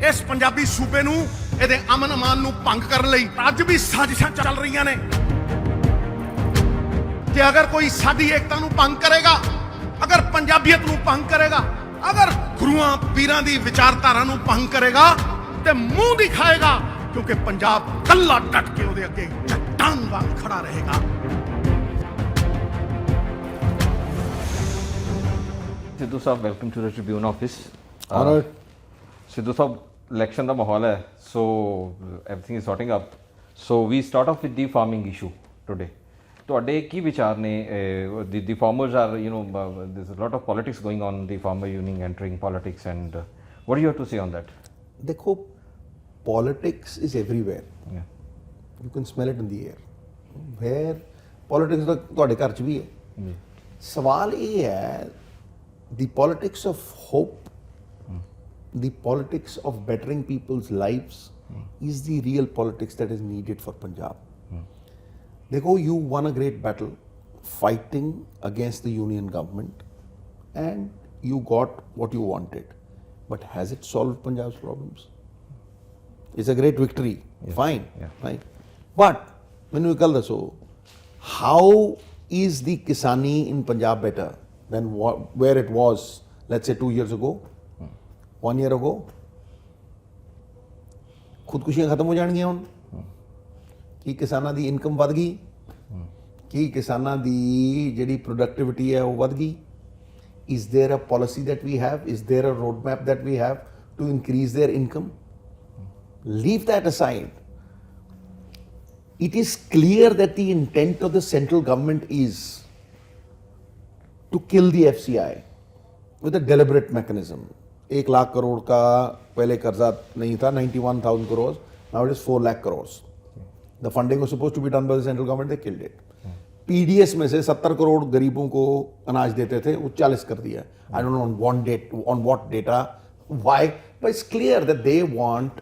ਇਸ ਪੰਜਾਬੀ ਸੂਬੇ ਨੂੰ ਇਹਦੇ ਅਮਨ ਅਮਾਨ ਨੂੰ ਭੰਗ ਕਰਨ ਲਈ ਅੱਜ ਵੀ ਸਾਜ਼ਿਸ਼ਾਂ ਚੱਲ ਰਹੀਆਂ ਨੇ ਕਿ ਅਗਰ ਕੋਈ ਸਾਡੀ ਏਕਤਾ ਨੂੰ ਭੰਗ ਕਰੇਗਾ, ਅਗਰ ਪੰਜਾਬੀਅਤ ਨੂੰ ਭੰਗ ਕਰੇਗਾ, ਅਗਰ ਗੁਰੂਆਂ ਪੀਰਾਂ ਦੀ ਵਿਚਾਰਧਾਰਾ ਨੂੰ ਭੰਗ ਕਰੇਗਾ ਤੇ ਮੂੰਹ ਦਿਖਾਏਗਾ, ਕਿਉਂਕਿ ਪੰਜਾਬ ਕੱਲਾ ਡਟ ਕੇ ਉਹਦੇ ਅੱਗੇ ਚੱਟਾਨ ਵਾਂਗ ਖੜਾ ਰਹੇਗਾ। Sidhu sahab, welcome to the Tribune office. Honored. Sidhu sahab, election का माहौल है, so everything is sorting up. So we start off with the farming issue today. ਤੁਹਾਡੇ ਕੀ ਵਿਚਾਰ ਨੇ? The farmers are, there's a lot of politics going on, the farmer union entering politics, and what do you have to say on that? देखो, politics is everywhere. Yeah. You can smell it in the air. Where politics तो ਤੁਹਾਡੇ ਘਰ 'ਚ ਵੀ ਹੈ। ਸਵਾਲ ਇਹ ਹੈ, the politics of hope, the politics of bettering people's lives is the real politics that is needed for Punjab. देखो, you won a great battle fighting against the union government and you got what you wanted. But has it solved Punjab's problems? It's a great victory. Yes. Fine. Yeah. Fine. But when we call this, how is the Kisani in Punjab better than where it was, let's say 2 years ago, 1 year ago? खुदकुशियां खत्म हो जाएंगी ਹੁਣ ਕਿ ਕਿਸਾਨਾਂ ਦੀ income ਵਧ ਗਈ, ਕਿ ਕਿਸਾਨਾਂ ਦੀ ਜਿਹੜੀ ਪ੍ਰੋਡਕਟਿਵਿਟੀ ਹੈ ਉਹ ਵਧ ਗਈ? Is there a policy that we have? Is there a roadmap that we have to increase their income? Leave that aside. It is clear that the intent of the central government is to kill the FCI with a deliberate mechanism. 1 lakh crore का पहले कर्जा नहीं था, 91,000 crores. Now it is 4 lakh crores. The funding was supposed to be done by the central government. They killed it. PDS में से 70 करोड़ गरीबों को अनाज देते थे, वो 40 कर दिया. I don't know on what data, why, but it's clear that they want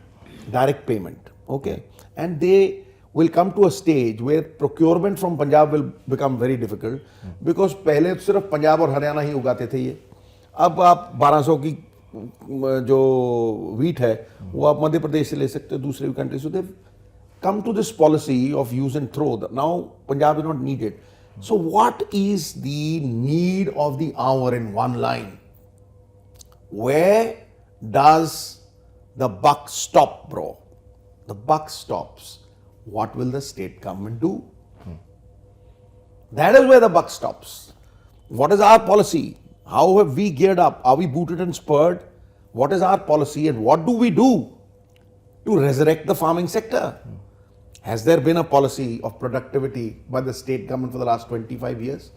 direct payment. Okay, and they will come to a stage where procurement from Punjab will become very difficult because पहले सिर्फ पंजाब और हरियाणा ही उगाते थे ये. अब आप 1200 की जो wheat है वो आप मध्य प्रदेश से ले सकते हो, दूसरे कंट्री से. Come to this policy of use and throw. Now Punjab is not needed. So what is the need of the hour in one line? Where does the buck stop, bro? The buck stops. What will the state government do? That is where the buck stops. What is our policy? How have we geared up? Are we booted and spurred? What is our policy and what do we do to resurrect the farming sector? Has there been a policy of productivity by the state government for the last 25 years?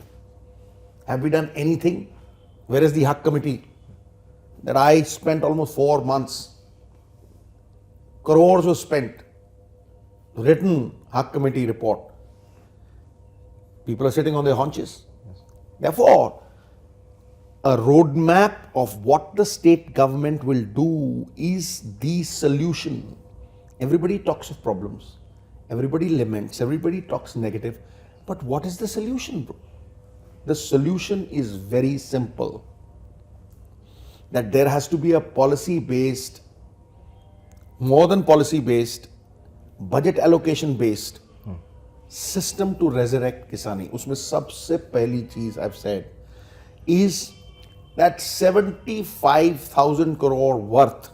Have we done anything? Where is the Haq committee that I spent almost 4 months? Crores was spent. Written Haq committee report. People are sitting on their haunches. Yes. Therefore, a roadmap of what the state government will do is the solution. Everybody talks of problems. Everybody laments, everybody talks negative, but what is the solution, bro? The solution is very simple. That there has to be a policy-based, more than policy-based, budget allocation-based system to resurrect Kisani. उसमें सबसे पहली चीज I've said is that 75,000 crore worth,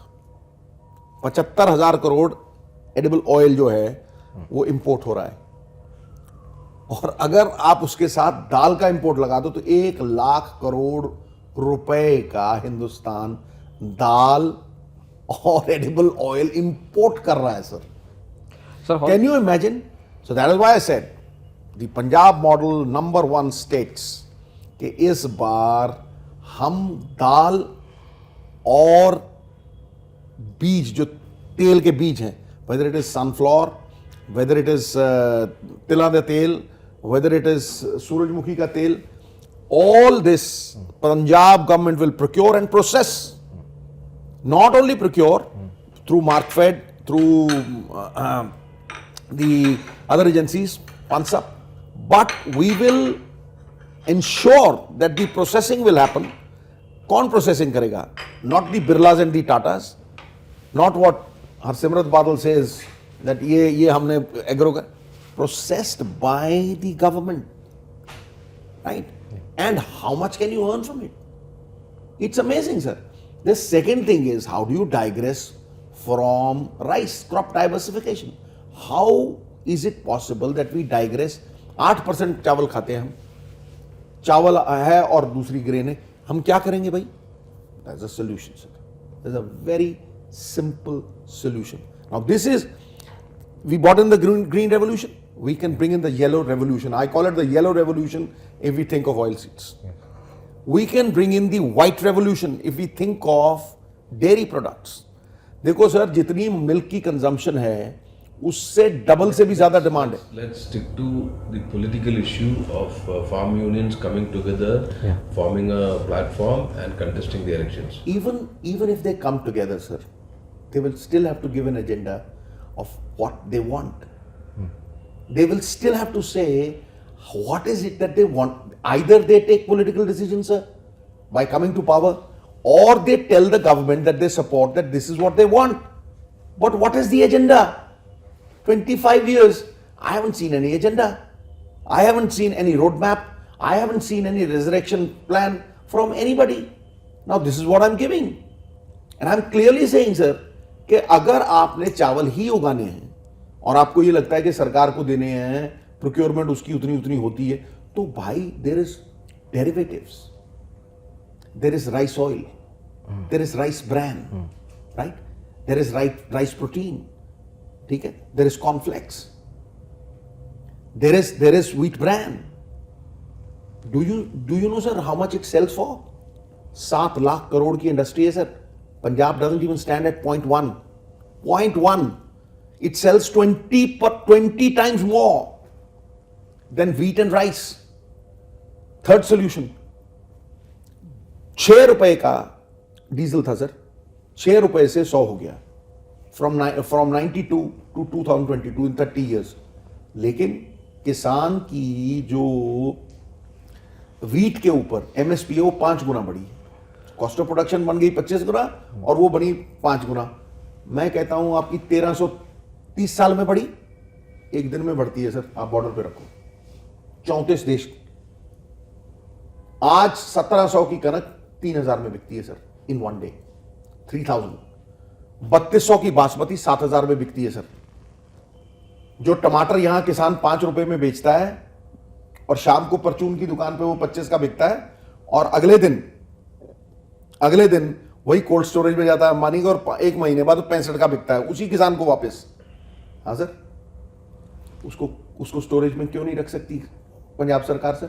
75,000 crore edible oil जो है वो import हो रहा है, और अगर आप उसके साथ दाल का इंपोर्ट लगा दो तो 1 लाख करोड़ रुपए का हिंदुस्तान दाल और एडिबल ऑयल इंपोर्ट कर रहा है. Sir, can you imagine? So that is why I said the Punjab model number 1 states कि इस बार हम दाल और बीज, जो तेल के बीज हैं, whether it is sunflower, whether it is tila da tel, whether it is surajmukhi ka tel, all this Punjab government will procure and process. Not only procure through Markfed, through the other agencies, PANSAP, but we will ensure that the processing will happen. कौन processing करेगा? Not the Birlas and the Tatas. Not what Harsimrat Badal says that ये हमने agro का, processed by the government, right? And how much can you earn from it? It's amazing, sir. The second thing is, how do you digress from rice, crop diversification? How is it possible that we digress? 8% चावल खाते हैं हम, चावल है और दूसरी grain है, हम क्या करेंगे भाई? That's a solution, sir. There's a very simple solution. Now this is, we brought in the green revolution, we can bring in the yellow revolution. I call it the yellow revolution if we think of oilseeds. We can bring in the white revolution if we think of dairy products. देखो sir, जितनी milk की consumption है उससे double से भी ज्यादा demand है. Let's stick to the political issue of farm unions coming together, forming a platform and contesting the elections. Even if they come together, sir, they will still have to give an agenda of what they want. They will still have to say what is it that they want. Either they take political decisions, sir, by coming to power, or they tell the government that they support that this is what they want. But what is the agenda? 25 years, I haven't seen any agenda. I haven't seen any roadmap. I haven't seen any resurrection plan from anybody. Now this is what I'm giving. And I'm clearly saying, sir, कि अगर आपने चावल ही उगाने हैं और आपको ये लगता है कि सरकार को देने हैं, प्रोक्योरमेंट उसकी उतनी उतनी होती है, तो भाई there is derivatives, there is rice oil, there is rice bran, right, देयर इज राइस प्रोटीन, ठीक है, there is cornflakes, there is wheat bran. Do you know sir how much it sells for? 7 lakh crore की इंडस्ट्री है sir. Punjab doesn't even stand at 0.1. 0.1. It sells 20 times more than wheat and rice. Third solution. 6 रुपए का diesel था sir, 6 रुपए से 100 हो गया. From 92 to 2022 in 30 years. लेकिन किसान की जो व्हीट के ऊपर MSP है वो 5 गुना बढ़ी. कॉस्ट ऑफ प्रोडक्शन बन गई 25 गुना और वो बनी 5 गुना. मैं कहता हूं आपकी 1330 साल में बढ़ी, एक दिन में बढ़ती है सर. आप बॉर्डर पे रखो, 34 देश. आज 1700 की कनक 3000 में बिकती है सर इन वन डे. 3000. 3200 की बासमती 7000 में बिकती है सर. जो टमाटर यहां किसान 5 रुपए में बेचता है और शाम को परचून की दुकान पे वो 25 का बिकता है, और अगले दिन वही कोल्ड स्टोरेज में जाता है अंबानी का और 1 महीने बाद 65 का बिकता है उसी किसान को वापस. हाँ सर, उसको स्टोरेज में क्यों नहीं रख सकती पंजाब सरकार सर?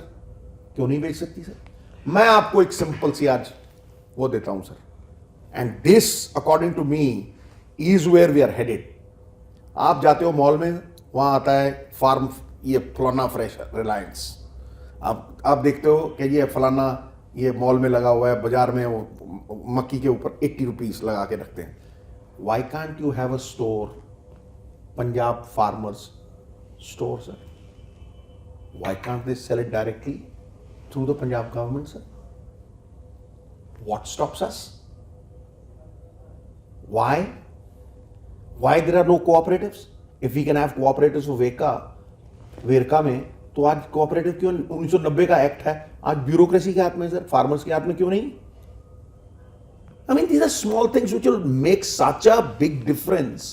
क्यों नहीं बेच सकती सर? मैं आपको एक सिंपल सी आज वो देता हूं sir, and this according to me is where we are headed. आप जाते हो मॉल में, वहां आता है फार्म, ये फलाना फ्रेश रिलायंस. आप देखते हो कि ये फलाना ये मॉल में लगा हुआ है, बाजार में वो मक्की के ऊपर 80 रुपीज लगा के रखते हैं. Why can't you have a store, Punjab farmers store sir? Why can't they sell it directly through the Punjab government sir? What stops us? Why there are no cooperatives? If we can have cooperatives for Verka में, तो आज cooperative क्यों? 1990 का act है, आज bureaucracy के हाथ में सर, फार्मर्स के हाथ में क्यों नहीं? I mean, these are small things which will make such a big difference.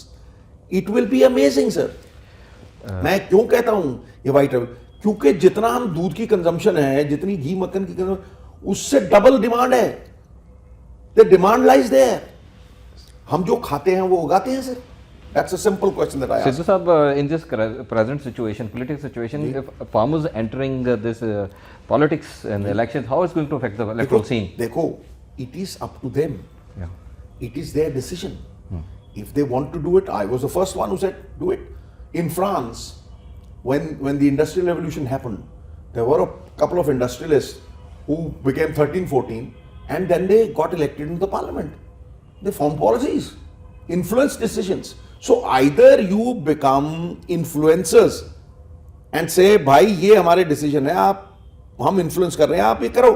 It will be amazing, sir. मैं क्यों कहता हूं ये वाइट ट्रेवल? क्योंकि जितना हम दूध की कंजम्पशन है, जितनी घी मक्खन की कंजम्पशन, उससे डबल डिमांड है. The demand lies there. हम जो खाते हैं वो उगाते हैं sir. That's a simple question that I ask. Sidhu Sahab, in this present situation, political situation, if farmers entering this politics and elections, how it's going to affect the electoral scene? देखो, it is up to them. Yeah. It is their decision. If they want to do it, I was the first one who said do it. In France, when the industrial revolution happened, there were a couple of industrialists who became 13, 14, and then they got elected into the parliament. They formed policies, influenced decisions. So either you become influencers and say, भाई ये हमारे decision है, हम influence कर रहे हैं, आप ये करो,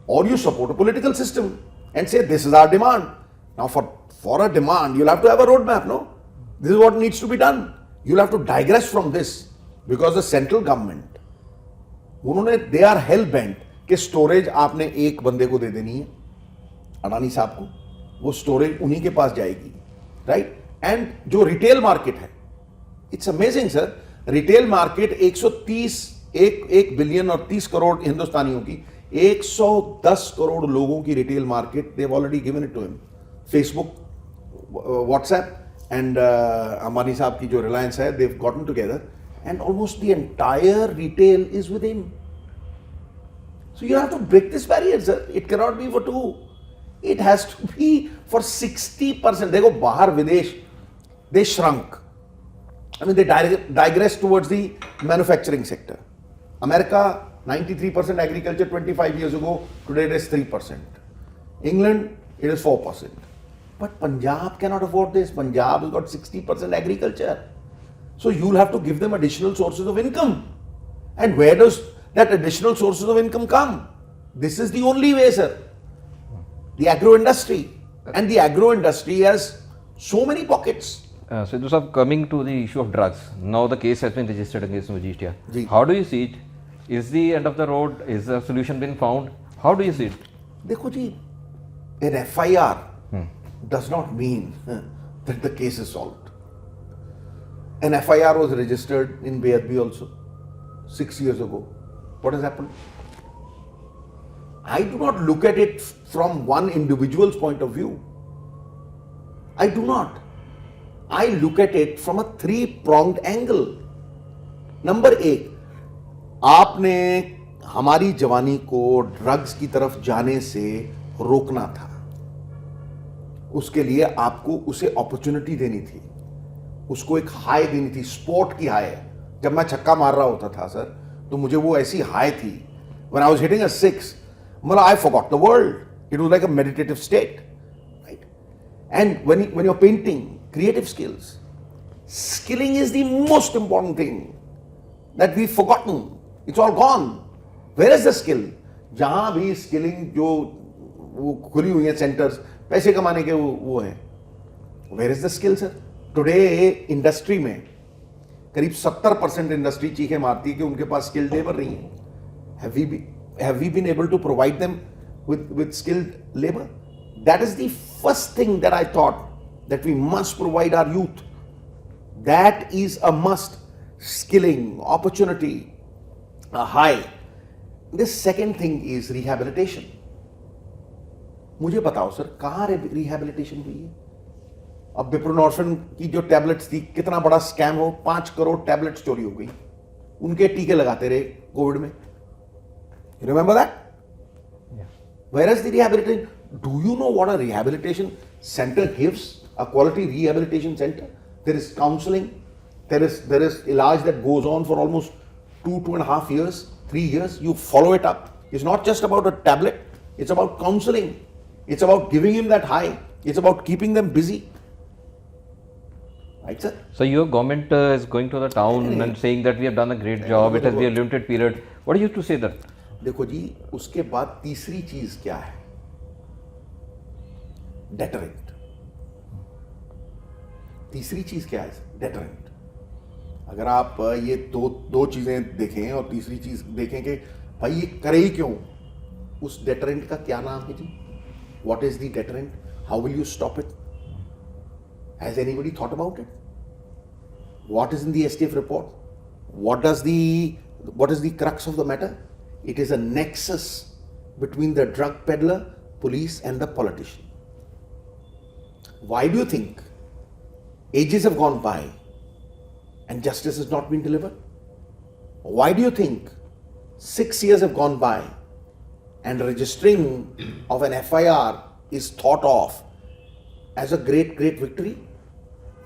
or you support a political system and say this is our demand. Now for a demand, you'll have to have a roadmap, no? This is what needs to be done. You'll have to digress from this because the central government, उन्होंने they are hell bent कि storage आपने एक बंदे को दे देनी है, अडानी साहब को, वो स्टोरेज उन्हीं के पास जाएगी, राइट? एंड जो रिटेल मार्केट है, it's amazing sir, retail market 1 billion और 30 करोड़ हिंदुस्तानियों की, 110 करोड़ लोगों की retail market, they have already given it to him. Facebook, WhatsApp and Ambani sahab की जो रिलायंस है, they have gotten together and almost the entire retail is with him. So you have to break this barrier, sir. It cannot be for 2. It has to be for 60%. देखो बाहर विदेश, they shrunk. I mean, they digress towards the manufacturing sector. America, 93% agriculture 25 years ago. Today it is 3%. England, it is 4%. But Punjab cannot afford this. Punjab has got 60% agriculture. So you'll have to give them additional sources of income. And where does that additional sources of income come? This is the only way, sir. The agro industry. And the agro industry has so many pockets. Sidhu Sahab, coming to the issue of drugs, now the case has been registered against Mujishtia. Ji. How do you see it? Is the end of the road? Is the solution been found? How do you see it? देखो जी, an FIR does not mean that the case is solved. An FIR was registered in Bayadbi also 6 years ago. What has happened? I do not look at it from one individual's point of view. I do not. I look at it from a 3-pronged angle. Number 1, आपने हमारी जवानी को drugs की तरफ जाने से रोकना था. उसके लिए आपको उसे अपॉर्चुनिटी देनी थी, उसको एक हाई देनी थी, स्पोर्ट की हाई. जब मैं छक्का मार रहा होता था सर, तो मुझे वो ऐसी हाई थी. When I was hitting a 6, मतलब I forgot the world. It was like a meditative state, right? And when you're painting, creative skills, skilling is the most important thing that we've forgotten. It's all gone. Where is the skill? जहां भी skilling जो वो खुली हुई है centres, पैसे कमाने के वो है. Where is the skill, sir? Today industry में करीब 70% इंडस्ट्री चीखें मारती है कि उनके पास स्किल्ड लेबर नहीं है. Have we been able to provide them with skilled labor? That is the first thing that I thought, that we must provide our youth. That is a must. Skilling, opportunity, a high. The second thing is rehabilitation. मुझे बताओ sir, कहाँ rehabilitation हुई है? अब बिप्रोनॉर्फिन की जो tablets थी, कितना बड़ा स्कैम हो, 5 करोड़ टैबलेट्स चोरी हो गई. उनके टीके लगाते रहे कोविड में. You remember that? Yeah. Where is the rehabilitation? Do you know what a rehabilitation center gives? A quality rehabilitation center? There is counseling. There is ilaj that goes on for almost 2.5 years, 3 years. You follow it up. It's not just about a tablet. It's about counseling. It's about giving him that high. It's about keeping them busy. Right, sir? So your government is going to the town and saying that we have done a great job. It has been a limited period. What do you have to say that? देखो जी, उसके बाद तीसरी चीज क्या है? Deterrent. तीसरी चीज क्या है? डेटरेंट. अगर आप ये दो चीजें देखें और तीसरी चीज देखें कि भाई ये करे ही क्यों, उस डेटरेंट का क्या नाम है जी? What is the deterrent? How will you stop it? Has anybody thought about it? What is in the STF report? What is the crux of the matter? It is a nexus between the drug peddler, police and the politician. Why do you think ages have gone by and justice has not been delivered? Why do you think 6 years have gone by and registering of an FIR is thought of as a great victory?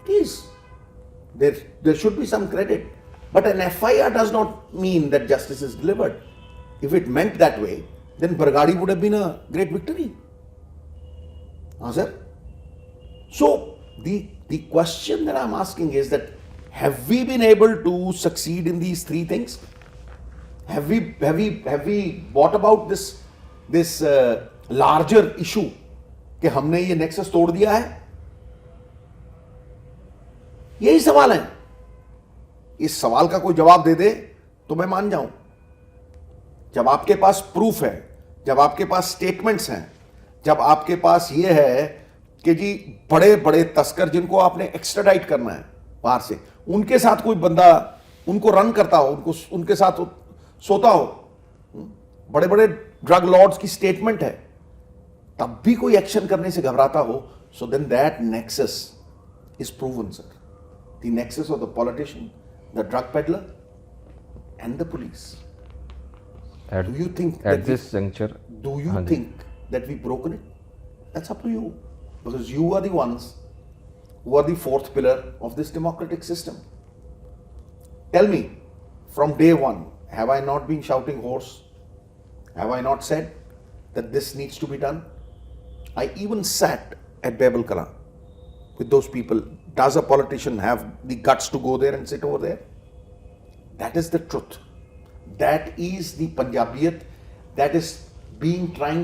It is. There should be some credit. But an FIR does not mean that justice is delivered. If it meant that way, then Bargadi would have been a great victory. Sir? So, the question that I'm asking is that, have we been able to succeed in these 3 things? Have we brought about this larger issue कि हमने ये nexus तोड़ दिया है? यही सवाल है। इस सवाल का कोई जवाब दे दे तो मैं मान जाऊं। जब आपके पास प्रूफ है, जब आपके पास स्टेटमेंट्स हैं, जब आपके पास ये है कि जी बड़े बड़े तस्कर जिनको आपने एक्स्ट्राडाइट करना है बाहर से, उनके साथ कोई बंदा उनको रन करता हो, उनको उनके साथ सोता हो, बड़े बड़े ड्रग लॉर्ड्स की स्टेटमेंट है, तब भी कोई एक्शन करने से घबराता हो, so then that nexus is proven sir. The nexus of the politician, the drug peddler and the police. At, Do you think at that this juncture, Do you हाँ जी। think that we've broken it? That's up to you. Because you are the ones who are the fourth pillar of this democratic system. Tell me, from day one, have I not been shouting hoarse? Have I not said that this needs to be done? I even sat at Babel Kala with those people. Does a politician have the guts to go there and sit over there? That is the truth. That is the Punjabiyat that is being trying,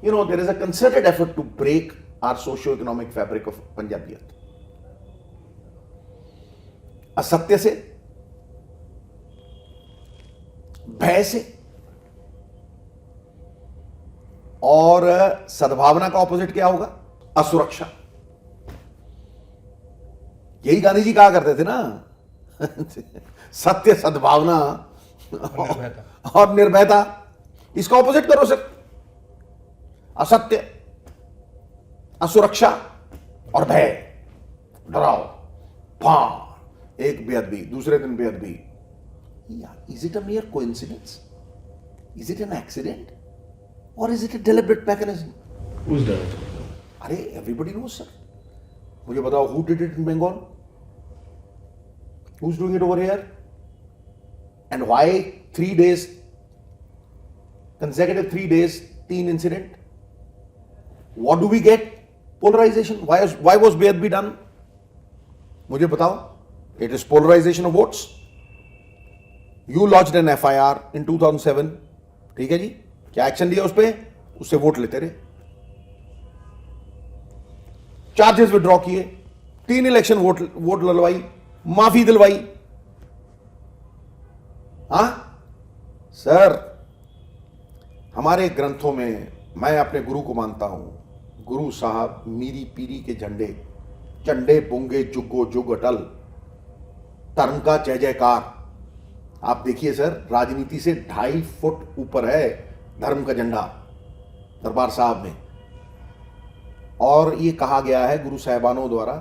there is a concerted effort to break our socio-economic fabric of Punjabiyat. असत्य से, भय से, और सद्भावना का opposite क्या होगा? असुरक्षा। यही गांधी जी कहा करते थे ना, सत्य, सद्भावना और निर्भयता। इसका ऑपोजिट करो सर, असत्य, असुरक्षा और भय, डराओ, एक बेअदबी, दूसरे दिन बेअदबी। Is it a mere coincidence? Is it an accident? Or is it a deliberate mechanism? Who's done it? अरे एवरीबडी नोज सर। मुझे बताओ, who did it in Bengal? Who's doing it over here? And why 3 days, consecutive 3 days, 3 incident? What do we get? Polarization. Why was बेअदबी done? मुझे बताओ। It is polarization of votes. You lodged an FIR in 2007. ठीक है जी, क्या action लिया उस पर? उससे vote लेते रहे, चार्जेस विड्रॉ किए, 3 इलेक्शन वोट ललवाई, माफी दिलवाई। हां सर, हमारे ग्रंथों में, मैं अपने गुरु को मानता हूं, गुरु साहब मीरी पीरी के झंडे, झंडे बुंगे जुगो जुग अटल, धर्म का जय जयकार। आप देखिए सर, राजनीति से 2.5 फुट ऊपर है धर्म का झंडा दरबार साहब में। और ये कहा गया है गुरु साहिबानों द्वारा,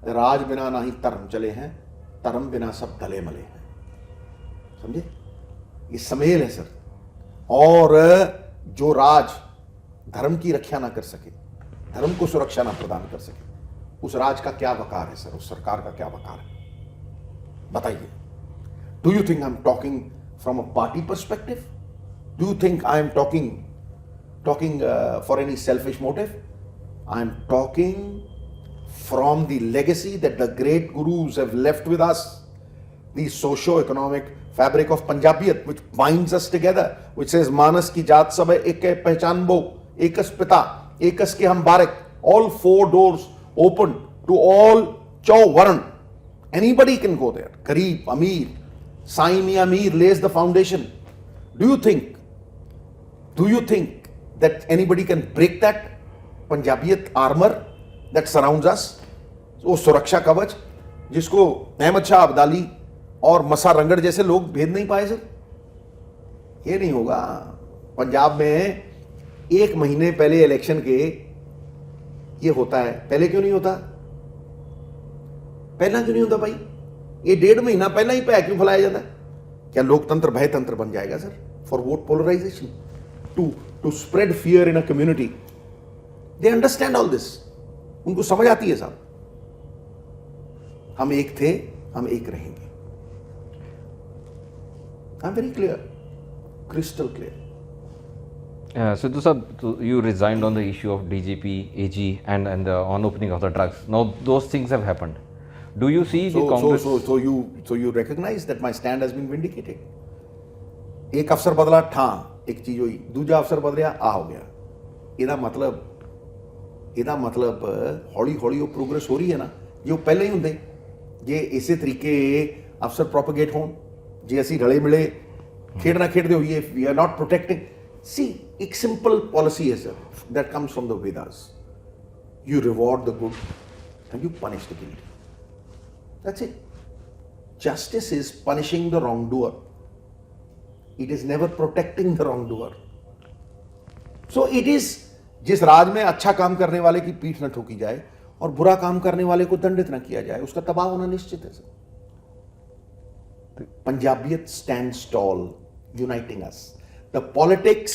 राज बिना ना ही धर्म चले हैं, धर्म बिना सब दले मले हैं। समझे? ये समेल है सर। और जो राज धर्म की रक्षा ना कर सके, धर्म को सुरक्षा ना प्रदान कर सके, उस राज का क्या वकार है सर? उस सरकार का क्या वकार है? बताइए। Do you think I am talking from a party perspective? Do you think I am talking for any selfish motive? I am talking from the legacy that the great gurus have left with us, the socio-economic fabric of Punjabiyat, which binds us together, which says Manas ki jaat sab hai ek hai pehchan bo, ekas pita, ekas ke hum barak, all 4 doors open to all chau varan. Anybody can go there. Garib, Amir, Saimi Amir lays the foundation. Do you think that anybody can break that पंजाबियत armour that surrounds us? वो सुरक्षा कवच जिसको अहमद शाह अब्दाली और मसा रंगड़ जैसे लोग भेद नहीं पाए सर। ये नहीं होगा। पंजाब में 1 महीने पहले इलेक्शन के ये होता है, पहले क्यों नहीं होता? पहला क्यों नहीं होता भाई? ये 1.5 महीना पहला ही पैक क्यों फैलाया जाता है? क्या लोकतंत्र भय तंत्र बन जाएगा sir? For vote polarisation, to spread fear in a community. They understand all this. उनको समझ आती है साहब, हम एक थे, हम एक रहेंगे। I'm very clear, crystal clear. Sidhu sir, you resigned on the issue of DGP, AG, and the on opening of the drugs. Now those things have happened. Do you see the Congress? So you recognize that my stand has been vindicated. एक अफसर बदला ठा, एक चीज हुई, दूजा अफसर बदलिया आ हो गया। ਇਹਦਾ ਮਤਲਬ ਹੌਲੀ ਹੌਲੀ ਉਹ ਪ੍ਰੋਗਰੈਸ ਹੋ ਰਹੀ ਹੈ ਨਾ, ਜੇ ਉਹ ਪਹਿਲਾਂ ਹੀ ਹੁੰਦੇ ਜੇ ਇਸੇ ਤਰੀਕੇ ਅਫਸਰ ਪ੍ਰੋਪਗੇਟ ਹੋਣ, ਜੇ ਅਸੀਂ ਰਲੇ ਮਿਲੇ ਖੇਡਣਾ ਖੇਡਦੇ ਹੋਈਏ, ਵੀ ਆਰ ਨਾਟ ਪ੍ਰੋਟੈਕਟਿੰਗ। ਸੀ ਇੱਕ ਸਿੰਪਲ ਪਾਲਿਸੀ ਹੈ sir, that comes from the Vedas. You reward the good and you punish the guilty. That's it. Justice is punishing the wrongdoer. It is never protecting the wrongdoer. So it is, जिस राज में अच्छा काम करने वाले की पीठ न ठोकी जाए और बुरा काम करने वाले को दंडित न किया जाए, उसका तबाह होना निश्चित है sir. पंजाबियत stands tall, uniting us. The politics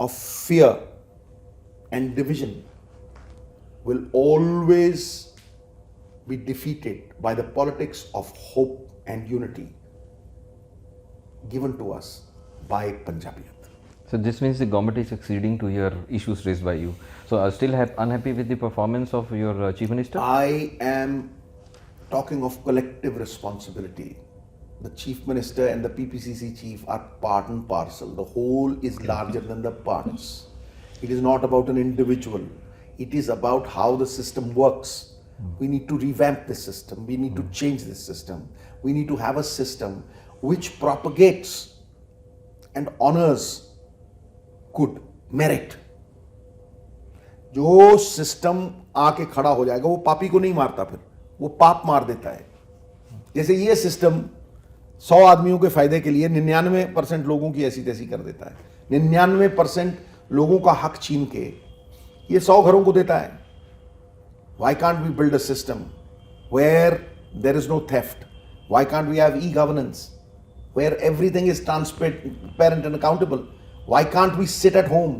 of fear and division will always be defeated by the politics of hope and unity given to us by Punjabiyat. So this means the government is acceding to your issues raised by you. So are still unhappy with the performance of your Chief Minister? I am talking of collective responsibility. The Chief Minister and the PPCC Chief are part and parcel. The whole is larger than the parts. It is not about an individual. It is about how the system works. We need to revamp this system. We need to change this system. We need to have a system which propagates and honors good, merit. जो system आके खड़ा हो जाएगा वो पापी को नहीं मारता, फिर वो पाप मार देता है। जैसे ये सिस्टम 100 आदमियों के फायदे के लिए 99% लोगों की ऐसी तैसी कर देता है, 99% लोगों का हक छीन के ये 100 घरों को देता है। Why can't we build a system where there is no theft? Why can't we have e-governance where everything is transparent and accountable? Why can't we sit at home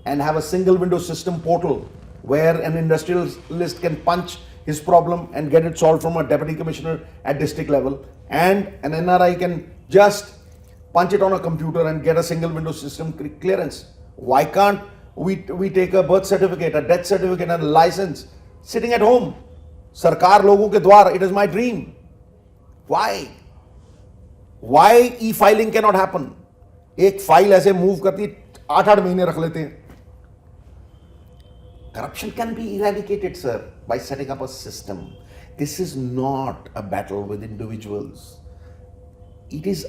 and have a single window system portal where an industrialist can punch his problem and get it solved from a deputy commissioner at district level, and an NRI can just punch it on a computer and get a single window system clearance? Why can't we take a birth certificate, a death certificate and a license sitting at home? Sarkar logon ke dwar, it is my dream. Why? Why e-filing cannot happen? एक file ऐसे move करती 8-8 महीने रख लेते हैं। Corruption can be eradicated, sir, by setting up a system. This is not a battle with individuals. It is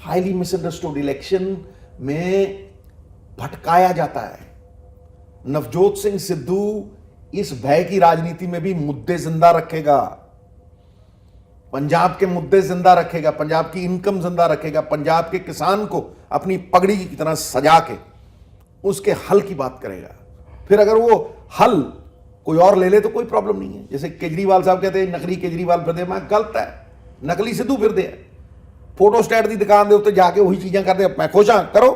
highly misunderstood. Election में भटकाया जाता है। नवजोत सिंह सिद्धू इस भय की राजनीति में भी मुद्दे जिंदा रखेगा, पंजाब के मुद्दे जिंदा रखेगा, पंजाब की इनकम जिंदा रखेगा, पंजाब के किसान को अपनी पगड़ी की तरह सजा के उसके हल की बात करेगा। फिर अगर वो हल कोई और ले ले तो कोई प्रॉब्लम नहीं है। जैसे केजरीवाल साहब कहते हैं नकली केजरीवाल फिर दे, मैं गलत है, नकली सिद्धू फिर दे। फोटो स्टेट की दुकान के उत्ते जाके वही चीजें कर दे, मैं खुश हाँ करो,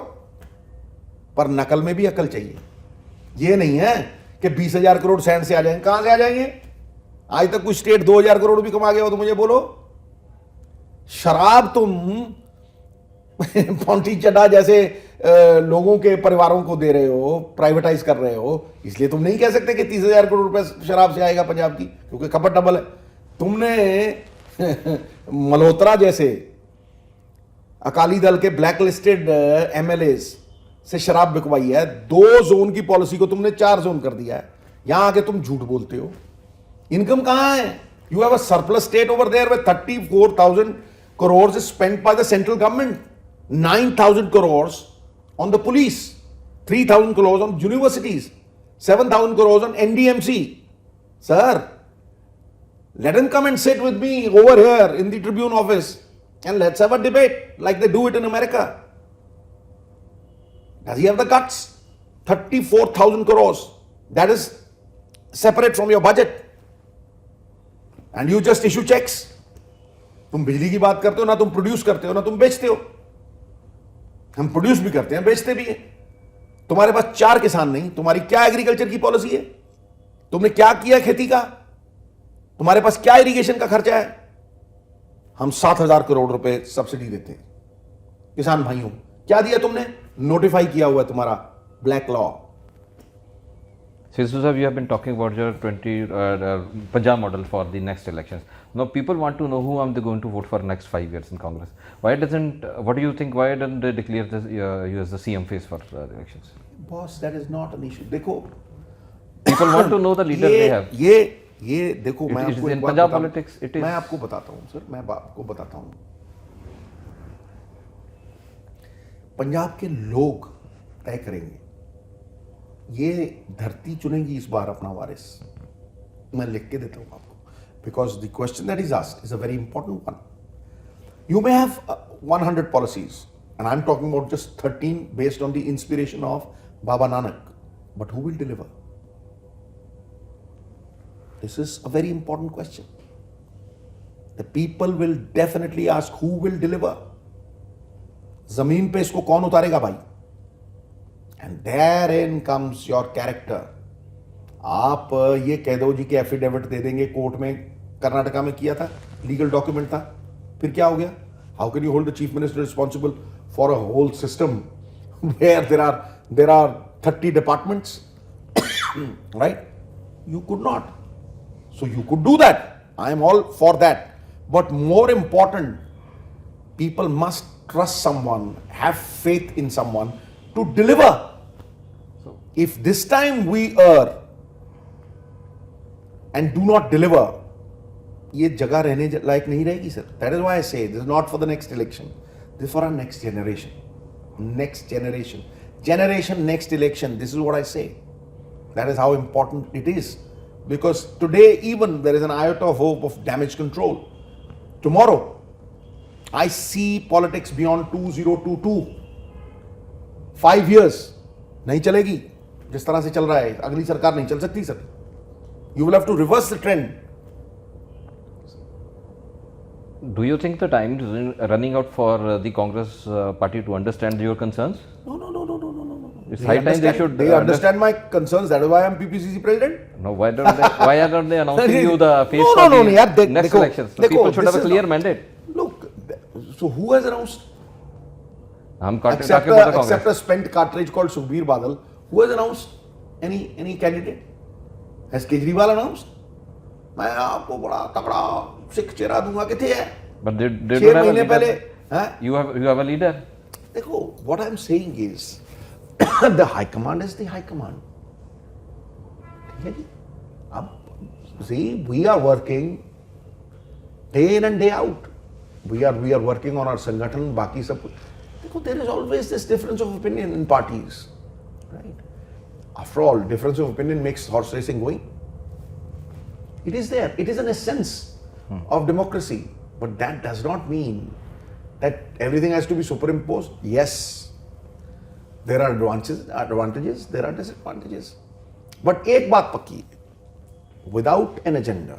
पर नकल में भी अकल चाहिए। ये नहीं है कि 20,000 करोड़ सैंड से आ जाएंगे। कहां से आ जाएंगे? आज तक कोई स्टेट 2,000 करोड़ भी कमा गया हो तो मुझे बोलो। शराब तुम पॉन्टी चड्डा जैसे लोगों के परिवारों को दे रहे हो, प्राइवेटाइज कर रहे हो, इसलिए तुम नहीं कह सकते कि 30,000 करोड़ रुपए शराब से आएगा पंजाब की, क्योंकि खपत डबल है। तुमने मल्होत्रा जैसे अकाली दल के ब्लैक लिस्टेड एमएलए से शराब बिकवाई है। 2 जोन की पॉलिसी को तुमने 4 जोन कर दिया है। यहां आके तुम झूठ बोलते हो। इनकम कहां है? You have a surplus state over there with 34,000 crores is spent by the central government, 9,000 crores on the police, 3,000 crores on universities, 7,000 crores on NDMC. Sir, let him come and sit with me over here in the Tribune office and let's have a debate like they do it in America. Does he have the guts? 34,000 crores, that is separate from your budget, and you just issue checks. तुम बिजली की बात करते हो ना, तुम produce करते हो ना तुम बेचते हो। हम प्रोड्यूस भी करते हैं, बेचते भी हैं। तुम्हारे पास 4 किसान नहीं, तुम्हारी क्या एग्रीकल्चर की पॉलिसी है? तुमने क्या किया खेती का? तुम्हारे पास क्या इरिगेशन का खर्चा है? हम 7,000 करोड़ रुपए सब्सिडी देते हैं किसान भाइयों। क्या दिया तुमने? नोटिफाई किया हुआ है तुम्हारा black law. Sidhu sir, you have been talking about your Punjab model for the next elections. Now people want to know who are they going to vote for next 5 years in Congress. What do you think, why don't they declare this, you as the CM face for elections? Boss, that is not an issue. देखो, people want to know the leader they have. ये ये देखो मैं It is आपको in एक बात Punjab बताऊं- politics, it is- मैं आपको बताता हूं सर, मैं आपको बताता हूं, पंजाब के लोग तय करेंगे, ये धरती चुनेगी इस बार अपना वारिस। मैं लिख के देता हूं आपको, because the question that is asked is a very important one. You may have 100 policies, and I'm talking about just 13 based on the inspiration of Baba Nanak. But who will deliver? This is a very important question. The people will definitely ask who will deliver. जमीन पे इसको कौन उतारेगा भाई? And therein comes your character. आप ये कह दो जी कि एफिडेविट दे देंगे कोर्ट में, कर्नाटका में किया था, लीगल डॉक्यूमेंट था, फिर क्या हो गया? How can you hold the chief minister responsible for a whole system where there are 30 departments, right? You could not. So you could do that. I am all for that. But more important, people must trust someone, have faith in someone to deliver. If this time we err and do not deliver, ये जगह रहने लायक नहीं रहेगी sir. That is why I say this is not for the next election. This is for our next generation. Next generation. Generation, next election. This is what I say. That is how important it is. Because today even there is an iota of hope of damage control. Tomorrow, I see politics beyond 2022. 5 years नहीं चलेगी जिस तरह से चल रहा है. अगली सरकार नहीं चल सकती sir. You will have to reverse the trend. Do you think the time is running out for the Congress party to understand your concerns? No. It's high time they should. They understand my concerns. That is why I am PPCC president. No, why don't they? Why are not they announcing you the face No, for no, the yaar, next dekho, elections? The people should have a clear mandate. Look, so who has announced? I'm Except talking about the except Congress. a spent cartridge called Sukhbir Badal, who has announced any candidate? Has Kejriwal announced? मैं आपको बड़ा तगड़ा सिख चेहरा दूंगा, किथे है? But they 6 don't have a महीने पहले, leader. हैं? You have a leader. देखो, what I'm saying is, the high command is the high command. ठीक है जी? अब see, we are working day in and day out. We are working on our संगठन, बाकी सब कुछ. देखो, there is always this difference of opinion in parties, right? After all, difference of opinion makes horse racing going. It is there. It is an essence of democracy. But that does not mean that everything has to be superimposed. Yes, there are advantages, there are disadvantages. But एक बात पक्की है, without an agenda,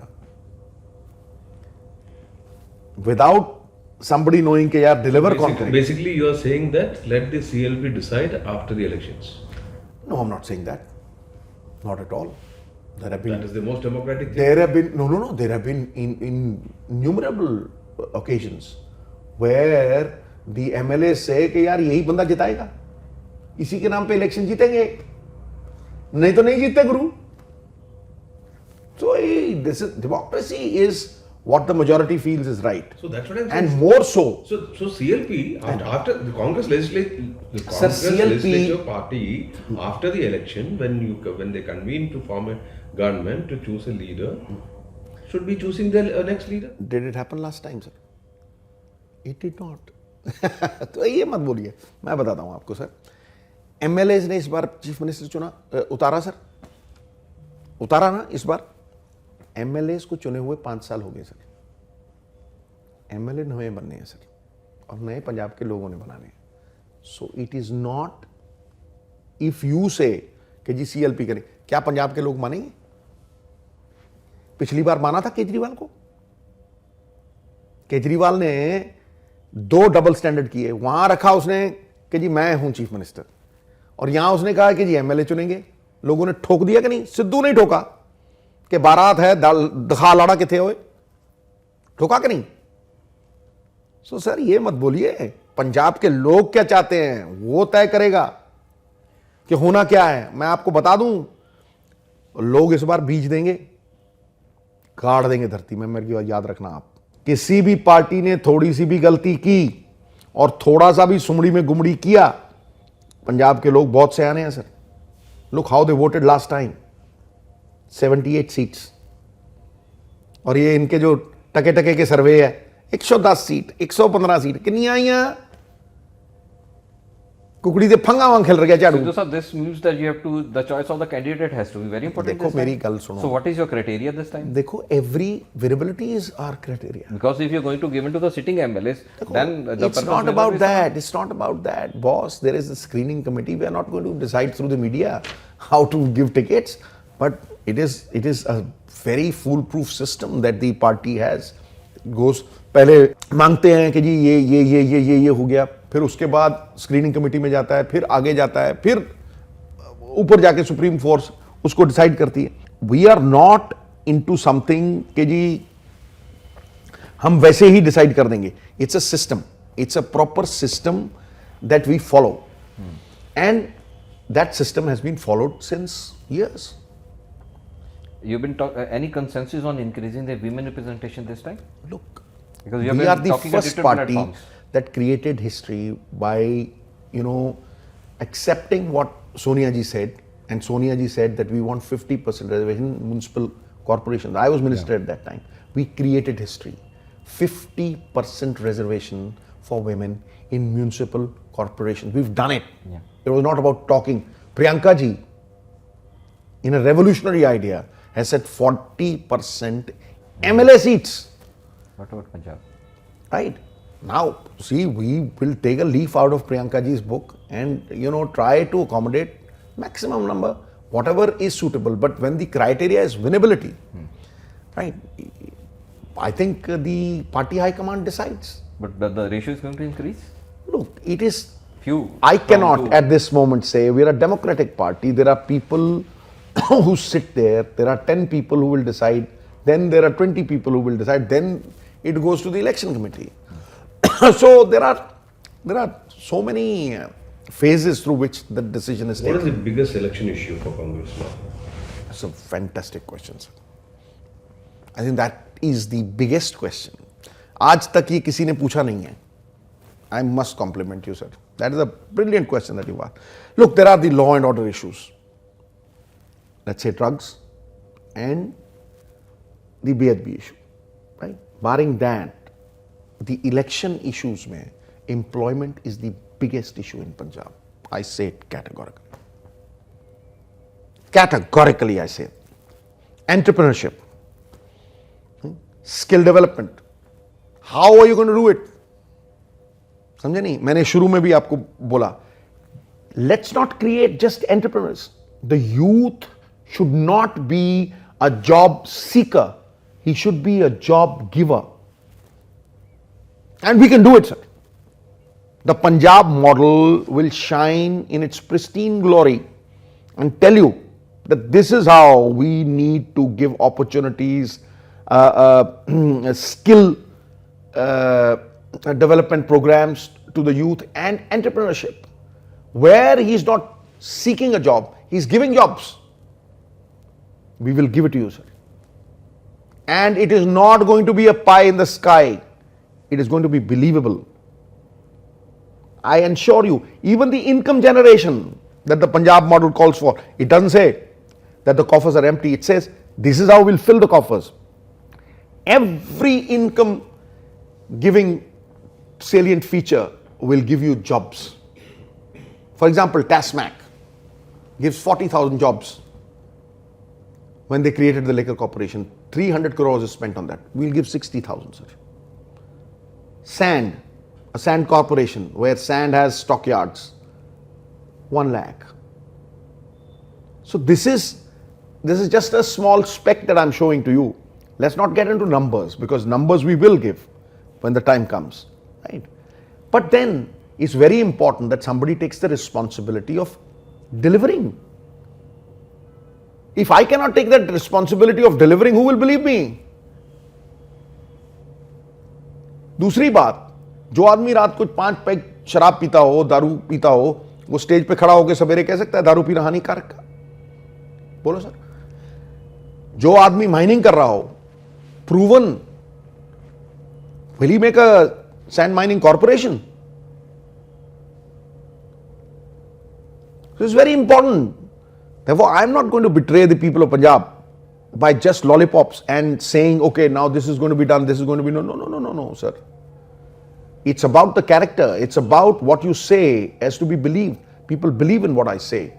without somebody knowing कि यार deliver कौन करेगा. Basically, you are saying that let the CLP decide after the elections. No, I'm not saying that. Not at all. There have been. That is the most democratic thing. There have been no. There have been innumerable occasions where the MLA say कि यार यही बंदा जिताएगा, इसी के नाम पे election जीतेंगे, नहीं तो नहीं जीतते गुरु. So this is democracy is what the majority feels is right. So that's what I'm saying. And more so. So CLP after the Congress Sir, CLP legislature party after the election when they convene to form a government to choose a leader should be choosing the next leader. Did it happen last time, sir? It did not. तो ये मत बोलिए, मैं बताता हूँ आपको sir. MLAs ने इस बार चीफ मिनिस्टर चुना, उतारा सर, उतारा ना इस बार. MLAs को चुने हुए 5 साल हो गए सर. MLA नए बनने हैं सर, और नए पंजाब के लोगों ने बनाने हैं. So it is not if you से कि जी CLP करें, क्या पंजाब के लोग मानेंगे? पिछली बार माना था केजरीवाल को. केजरीवाल ने 2 डबल स्टैंडर्ड किए. वहां रखा उसने कि जी मैं हूं चीफ मिनिस्टर, और यहां उसने कहा कि जी MLA चुनेंगे. लोगों ने ठोक दिया कि नहीं? सिद्धू नहीं ठोका कि बारात है दखा लाड़ा किथे होए, ठोका कि नहीं? सो सर ये मत बोलिए, पंजाब के लोग क्या चाहते हैं वो तय करेगा कि होना क्या है. मैं आपको बता दूं, लोग इस बार बीज देंगे, गाड़ देंगे धरती में. मेरी बात याद रखना आप, किसी भी पार्टी ने थोड़ी सी भी गलती की और थोड़ा सा भी सुमड़ी में गुमड़ी किया, पंजाब के लोग बहुत सयाने हैं sir. Look how they voted last time, 78 seats. और ये इनके जो टके टके के सर्वे है 110 सीट 115 सीट कितनी आईਆਂ कुकड़ी दे फंगा वांग खेल रहा झाड़ू Sidhu sir, this means that you have to, the choice of the candidate has to be very important. देखो this मेरी time. गल सुनो So what is your criteria this time? देखो every visibility is our criteria Because if you're going to give in to the sitting MLAs, then the it's purpose not may about be served. that. It's not about that, boss. There is a screening committee. We are not going to decide through the media how to give tickets, but it is a very foolproof system that the party has. Goes पहले मांगते हैं कि जी ये हो गया, फिर उसके बाद स्क्रीनिंग कमेटी में जाता है, फिर आगे जाता है, फिर ऊपर जाके सुप्रीम फोर्स उसको डिसाइड करती है. We are not into something कि जी हम वैसे ही डिसाइड कर देंगे. It's a system, it's a proper system that we follow and that system has been followed since years. You've been any consensus on increasing the women representation this time? Look, Because you have we been are the talking at first different party platforms. that created history by, accepting what Sonia ji said, and Sonia ji said that we want 50% reservation in municipal corporations. I was minister at that time. We created history. 50% reservation for women in municipal corporations. We've done it. Yeah. It was not about talking. Priyanka ji, in a revolutionary idea, has said 40% MLA seats. What about Punjab? Right. Now, see, we will take a leaf out of Priyanka ji's book and, try to accommodate maximum number, whatever is suitable. But when the criteria is winnability, right, I think the party high command decides. But the ratio is going to increase? Look, it is, Few. I from cannot two. at this moment say we are a democratic party. There are people who sit there. There are 10 people who will decide. Then there are 20 people who will decide. Then it goes to the election committee. So there are so many phases through which the decision is What taken. is the biggest election issue for Congress now? That's a fantastic question, sir. I think that is the biggest question. आज तक ये किसी ने पूछा नहीं है. I must compliment you, sir. That is a brilliant question that you asked. Look, there are the law and order issues. Let's say drugs and the BHB issue, right? Barring that, the election issues mein, employment is the biggest issue in Punjab. I say it categorically. Categorically, I say it. Entrepreneurship, skill development. How are you going to do it? समझे नहीं? मैंने शुरू में भी आपको बोला, let's not create just entrepreneurs. The youth should not be a job seeker. He should be a job giver. And we can do it, sir. The Punjab model will shine in its pristine glory and tell you that this is how we need to give opportunities, skill development programs to the youth and entrepreneurship. Where he is not seeking a job, he is giving jobs. We will give it to you, sir. And it is not going to be a pie in the sky. It is going to be believable. I assure you, even the income generation that the Punjab model calls for, it doesn't say that the coffers are empty. It says, this is how we'll fill the coffers. Every income giving salient feature will give you jobs. For example, TASMAC gives 40,000 jobs. When they created the liquor corporation, 300 crores is spent on that. We'll give 60,000, sir. Sand, a sand corporation where sand has stockyards, 1 lakh. So this is just a small speck that I'm showing to you. Let's not get into numbers, because numbers we will give when the time comes, right? But then it's very important that somebody takes the responsibility of delivering. If I cannot take that responsibility of delivering, who will believe me? दूसरी बात, जो आदमी रात को 5 peg शराब पीता हो, दारू पीता हो, वो स्टेज पे खड़ा होकर सवेरे कह सकता है दारू पीना हानिकारक है? बोलो सर. जो आदमी माइनिंग कर रहा हो, proven, will he make a sand mining corporation? So it's very important. Therefore, I am not going to betray the people of Punjab by just lollipops and saying, okay, now this is going to be done, this is going to be, no, sir. It's about the character. It's about what you say has to be believed. People believe in what I say.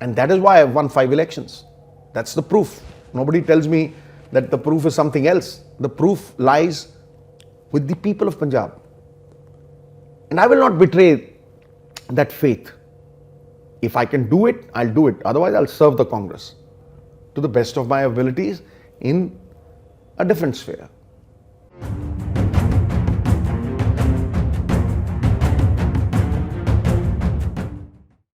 And that is why I've won 5 elections. That's the proof. Nobody tells me that the proof is something else. The proof lies with the people of Punjab. And I will not betray that faith. If I can do it, I'll do it. Otherwise, I'll serve the Congress to the best of my abilities in a different sphere.